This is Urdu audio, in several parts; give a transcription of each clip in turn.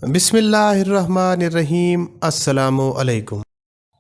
بسم اللہ الرحمن الرحیم۔ السلام علیکم۔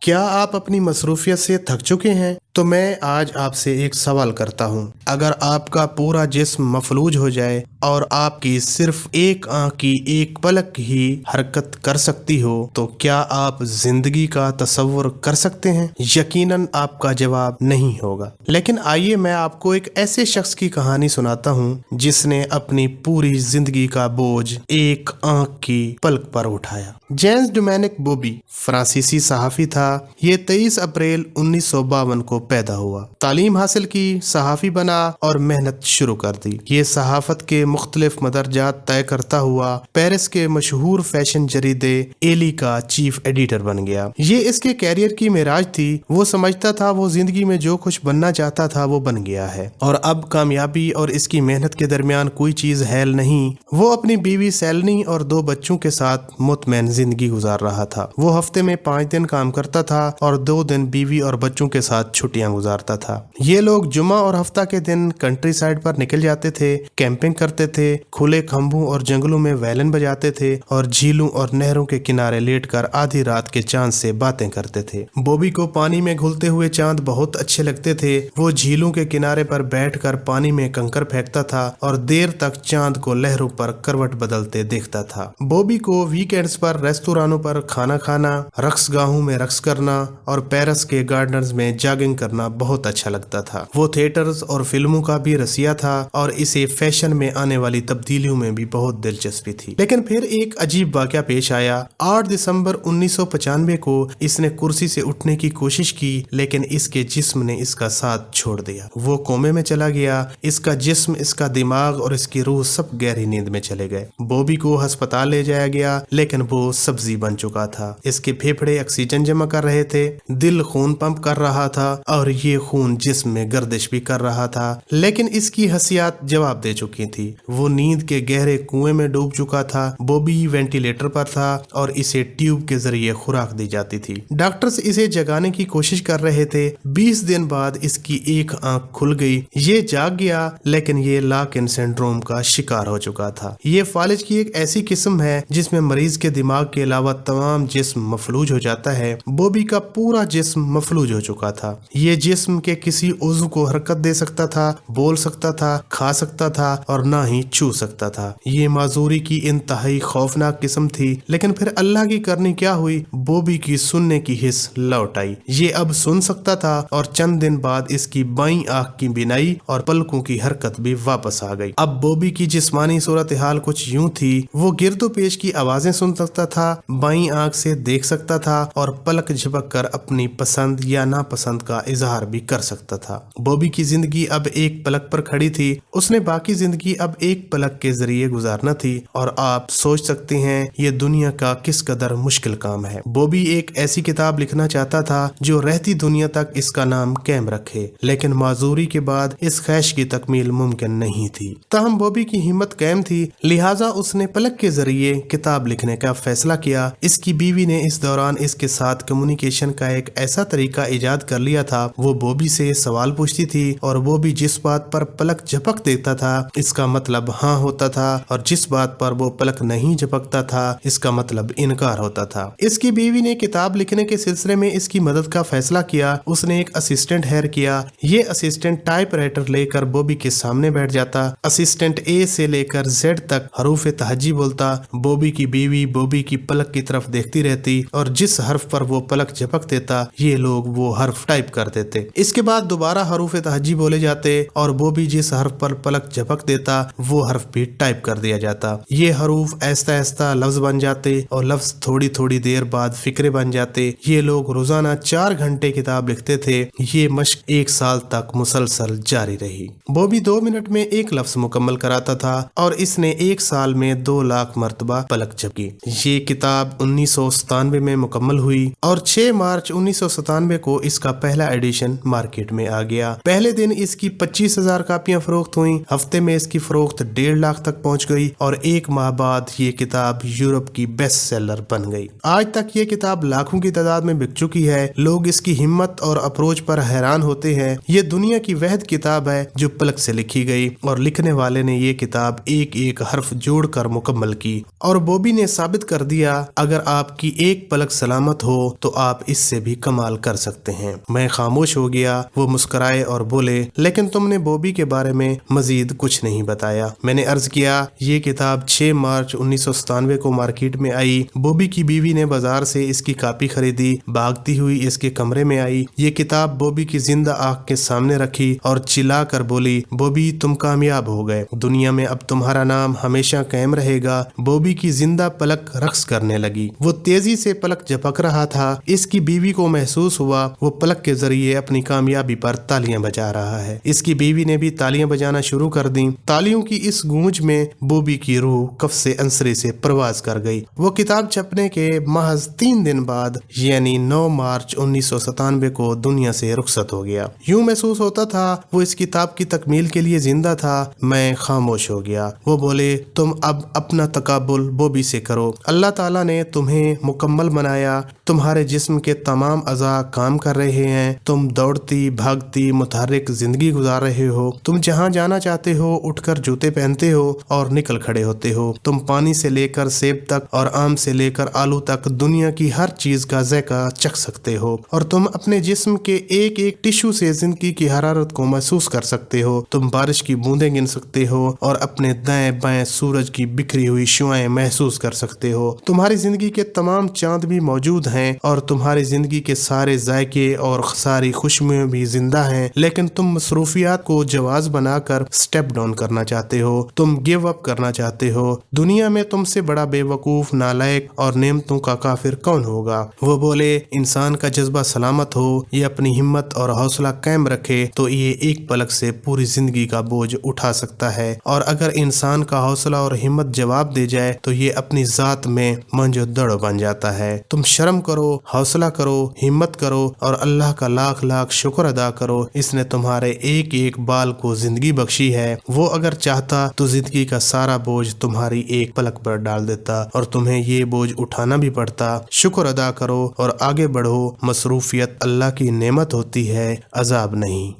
کیا آپ اپنی مصروفیت سے تھک چکے ہیں؟ تو میں آج آپ سے ایک سوال کرتا ہوں۔ اگر آپ کا پورا جسم مفلوج ہو جائے اور آپ کی صرف ایک آنکھ کی ایک پلک ہی حرکت کر سکتی ہو تو کیا آپ زندگی کا تصور کر سکتے ہیں؟ یقیناً آپ کا جواب نہیں ہوگا۔ لیکن آئیے میں آپ کو ایک ایسے شخص کی کہانی سناتا ہوں جس نے اپنی پوری زندگی کا بوجھ ایک آنکھ کی پلک پر اٹھایا۔ جیمز ڈومینک بوبی فرانسیسی صحافی تھا۔ یہ 23 اپریل 1952 کو پیدا ہوا۔ تعلیم حاصل کی، صحافی بنا اور محنت شروع کر دی۔ یہ صحافت کے مختلف مدرجات طے کرتا ہوا پیرس کے مشہور فیشن جریدے ایلی کا چیف ایڈیٹر بن گیا۔ یہ اس کے کیریئر کی معراج تھی۔ وہ سمجھتا تھا وہ زندگی میں جو کچھ بننا چاہتا تھا وہ بن گیا ہے اور اب کامیابی اور اس کی محنت کے درمیان کوئی چیز حائل نہیں۔ وہ اپنی بیوی سیلنی اور 2 بچوں کے ساتھ مطمئن زندگی گزار رہا تھا۔ وہ ہفتے میں 5 دن کام کرتا تھا اور 2 دن بیوی اور بچوں کے ساتھ چھٹیاں گزارتا تھا۔ یہ لوگ جمعہ اور ہفتہ کے دن کنٹری سائڈ پر نکل جاتے تھے، کیمپنگ کرتے تھے، کھلے کھمبوں اور جنگلوں میں ویلن بجاتے تھے اور جھیلوں اور نہروں کے کنارے لیٹ کر آدھی رات کے چاند سے باتیں کرتے تھے۔ بوبی کو پانی میں گھلتے ہوئے چاند بہت اچھے لگتے تھے۔ وہ جھیلوں کے کنارے پر بیٹھ کر پانی میں کنکر پھینکتا تھا اور دیر تک چاند کو لہروں پر کروٹ بدلتے دیکھتا تھا۔ بوبی کو ویکینڈز پر ریستورانوں پر کھانا کھانا، رقص گاہوں میں رقص کرنا اور پیرس کے گارڈنز میں جاگنگ کرنا بہت اچھا لگتا تھا۔ وہ تھیٹرز اور فلموں کا بھی رسیا تھا اور اسے فیشن میں آنے والی تبدیلیوں میں بھی بہت دلچسپی تھی۔ لیکن پھر ایک عجیب واقعہ پیش آیا۔ 8 دسمبر 1995 کو اس نے کرسی سے اٹھنے کی کوشش کی لیکن اس کے جسم نے اس کا ساتھ چھوڑ دیا۔ وہ کومے میں چلا گیا۔ اس کا جسم، اس کا دماغ اور اس کی روح سب گہری نیند میں چلے گئے۔ بوبی کو ہسپتال لے جایا گیا لیکن وہ سبزی بن چکا تھا۔ اس کے پھیپھڑے آکسیجن جمع کر رہے تھے، دل خون پمپ کر رہا تھا اور یہ خون جسم میں گردش بھی کر رہا تھا، لیکن اس کی حسیات جواب دے چکی تھی۔ وہ نیند کے گہرے کنویں میں ڈوب چکا تھا۔ بوبی وینٹیلیٹر پر تھا اور اسے ٹیوب کے ذریعے خوراک دی جاتی تھی۔ ڈاکٹرز اسے جگانے کی کوشش کر رہے تھے۔ 20 دن بعد اس کی ایک آنکھ کھل گئی۔ یہ جاگ گیا لیکن یہ لاک ان سنڈروم کا شکار ہو چکا تھا۔ یہ فالج کی ایک ایسی قسم ہے جس میں مریض کے دماغ کے علاوہ تمام جسم مفلوج ہو جاتا ہے۔ بوبی کا پورا جسم مفلوج ہو چکا تھا۔ یہ جسم کے کسی عضو کو حرکت دے سکتا تھا، بول سکتا تھا، کھا سکتا تھا اور نہ ہی چھو سکتا تھا۔ یہ معذوری کی انتہائی خوفناک قسم تھی۔ لیکن پھر اللہ کی کرنی کیا ہوئی، بوبی کی سننے کی حس لوٹ آئی۔ یہ اب سن سکتا تھا اور چند دن بعد اس کی بائیں آنکھ کی بینائی اور پلکوں کی حرکت بھی واپس آ گئی۔ اب بوبی کی جسمانی صورتحال کچھ یوں تھی، وہ گرد و پیش کی آوازیں سن سکتا تھا، بائیں آنکھ سے دیکھ سکتا تھا اور پلک جھپک کر اپنی پسند یا ناپسند کا اظہار بھی کر سکتا تھا۔ بوبی کی زندگی اب ایک پلک پر کھڑی تھی۔ اس نے باقی زندگی اب ایک پلک کے ذریعے گزارنا تھی اور آپ سوچ سکتے ہیں یہ دنیا کا کس قدر مشکل کام ہے۔ بوبی ایک ایسی کتاب لکھنا چاہتا تھا جو رہتی دنیا تک اس کا نام قائم رکھے، لیکن معذوری کے بعد اس خواہش کی تکمیل ممکن نہیں تھی۔ تاہم بوبی کی ہمت قائم تھی، لہٰذا اس نے پلک کے ذریعے کتاب لکھنے کا فیصلہ کیا۔ اس کی بیوی نے اس دوران اس کے ساتھ کمیونیکیشن کا ایک ایسا طریقہ ایجاد کر لیا تھا۔ وہ بوبی سے سوال پوچھتی تھی اور بوبی جس بات پر پلک جھپک دیتا تھا اس کا مطلب ہاں ہوتا تھا اور جس بات پر وہ پلک نہیں جھپکتا تھا اس کا مطلب انکار ہوتا تھا۔ اس کی بیوی نے کتاب لکھنے کے سلسلے میں اس کی مدد کا فیصلہ کیا۔ اس نے ایک اسسٹنٹ ہائر کیا۔ یہ اسسٹنٹ ٹائپ رائٹر لے کر بوبی کے سامنے بیٹھ جاتا۔ اسسٹنٹ اے سے لے کر زیڈ تک حروف تہجی بولتا۔ بوبی کی بیوی بوبی کی پلک کی طرف دیکھتی رہتی اور جس حرف پر وہ پلک جھپک دیتا یہ لوگ وہ حرف ٹائپ کر دیتے۔ اس کے بعد دوبارہ حروف تہجی بولے جاتے اور بوبی جس حرف پر پلک جھپک دیتا وہ حرف بھی ٹائپ کر دیا جاتا۔ یہ حروف آہستہ آہستہ لفظ بن جاتے اور لفظ تھوڑی تھوڑی دیر بعد فکرے بن جاتے۔ یہ لوگ روزانہ 4 گھنٹے کتاب لکھتے تھے۔ یہ مشق 1 سال تک مسلسل جاری رہی۔ بوبی 2 منٹ میں ایک لفظ مکمل کراتا تھا اور اس نے 1 سال میں 2 لاکھ مرتبہ پلک جھپکی۔ یہ کتاب 1997 میں مکمل ہوئی اور 6 مارچ 1997 کو اس کا پہلا ایڈیشن مارکیٹ میں آ گیا۔ پہلے دن اس کی 25,000 کاپیاں فروخت ہوئیں، ہفتے میں اس کی فروخت 1.5 لاکھ تک پہنچ گئی اور 1 ماہ بعد یہ کتاب یورپ کی بیسٹ سیلر بن گئی۔ آج تک یہ کتاب لاکھوں کی تعداد میں بک چکی ہے۔ لوگ اس کی ہمت اور اپروچ پر حیران ہوتے ہیں۔ یہ دنیا کی واحد کتاب ہے جو پلک سے لکھی گئی اور لکھنے والے نے یہ کتاب ایک ایک حرف جوڑ کر مکمل کی، اور بوبی نے ثابت کر دیا اگر آپ کی ایک پلک سلامت ہو تو آپ اس سے بھی کمال کر سکتے ہیں۔ میں خاموش ہو گیا۔ وہ مسکرائے اور بولے، لیکن تم نے بوبی کے بارے میں مزید کچھ نہیں بتایا۔ میں نے عرض کیا، یہ کتاب 6 مارچ 1997 کو مارکیٹ میں آئی۔ بوبی کی بیوی نے بازار سے اس کی کاپی خریدی، بھاگتی ہوئی اس کے کمرے میں آئی، یہ کتاب بوبی کی زندہ آنکھ کے سامنے رکھی اور چلا کر بولی، بوبی تم کامیاب ہو گئے، دنیا میں اب تمہارا نام ہمیشہ قائم رہے گا۔ بوبی کی زندہ پلک رقص کرنے لگی۔ وہ تیزی سے پلک جھپک رہا تھا۔ اس کی بیوی کو محسوس ہوا وہ پلک کے ذریعے اپنی کامیابی پر تالیاں بجا رہا ہے۔ اس کی بیوی نے بھی تالیاں بجانا شروع کر دیں۔ تالیوں کی اس گونج میں بوبی کی روح قفس عنصری سے پرواز کر گئی۔ وہ کتاب چھپنے کے محض 3 دن بعد یعنی 9 مارچ 1997 کو دنیا سے رخصت ہو گیا۔ یوں محسوس ہوتا تھا وہ اس کتاب کی تکمیل کے لیے زندہ تھا۔ میں خاموش ہو گیا۔ وہ بولے، تم اب اپنا تقابل بوبی سے کرو۔ اللہ تعالیٰ نے تمہیں مکمل بنایا۔ تمہارے جسم کے تمام اعضاء کام کر رہے ہیں۔ تم دوڑتی بھاگتی متحرک زندگی گزار رہے ہو۔ تم جہاں جانا چاہتے ہو اٹھ کر جوتے پہنتے ہو اور نکل کھڑے ہوتے ہو۔ تم پانی سے لے کر سیب تک اور آم سے لے کر آلو تک دنیا کی ہر چیز کا ذائقہ چکھ سکتے ہو، اور تم اپنے جسم کے ایک ایک ٹشو سے زندگی کی حرارت کو محسوس کر سکتے ہو۔ تم بارش کی بوندیں گن سکتے ہو اور اپنے دائیں بائیں سورج کی بکھری ہوئی شعاعیں محسوس کر سکتے ہو۔ تمہاری زندگی کے تمام چاند بھی موجود ہیں اور تمہاری زندگی کے سارے ذائقے اور ساری خوشبوئیں بھی زندہ ہیں، لیکن تم مصروفیات کو جواز بنا کر سٹیپ ڈاؤن کرنا چاہتے ہو۔ تم گیو اپ کرنا چاہتے ہو۔ دنیا میں تم سے بڑا بے وقوف، نالائق اور نعمتوں کا کافر کون ہوگا؟ وہ بولے، انسان کا جذبہ سلامت ہو، یہ اپنی ہمت اور حوصلہ قائم رکھے تو یہ ایک پلک سے پوری زندگی کا بوجھ اٹھا سکتا ہے، اور اگر انسان کا حوصلہ اور ہمت جواب دے جائے تو یہ اپنی ذات میں منجو دڑ بن جاتا ہے۔ تم شرم کرو، حوصلہ کرو، ہمت کرو اور اللہ کا لاکھ لاکھ شکر ادا کرو، اس نے تمہارے ایک ایک بال کو زندگی بخشی ہے۔ وہ اگر چاہتا تو زندگی کا سارا بوجھ تمہاری ایک پلک پر ڈال دیتا اور تمہیں یہ بوجھ اٹھانا بھی پڑتا۔ شکر ادا کرو اور آگے بڑھو۔ مصروفیت اللہ کی نعمت ہوتی ہے، عذاب نہیں۔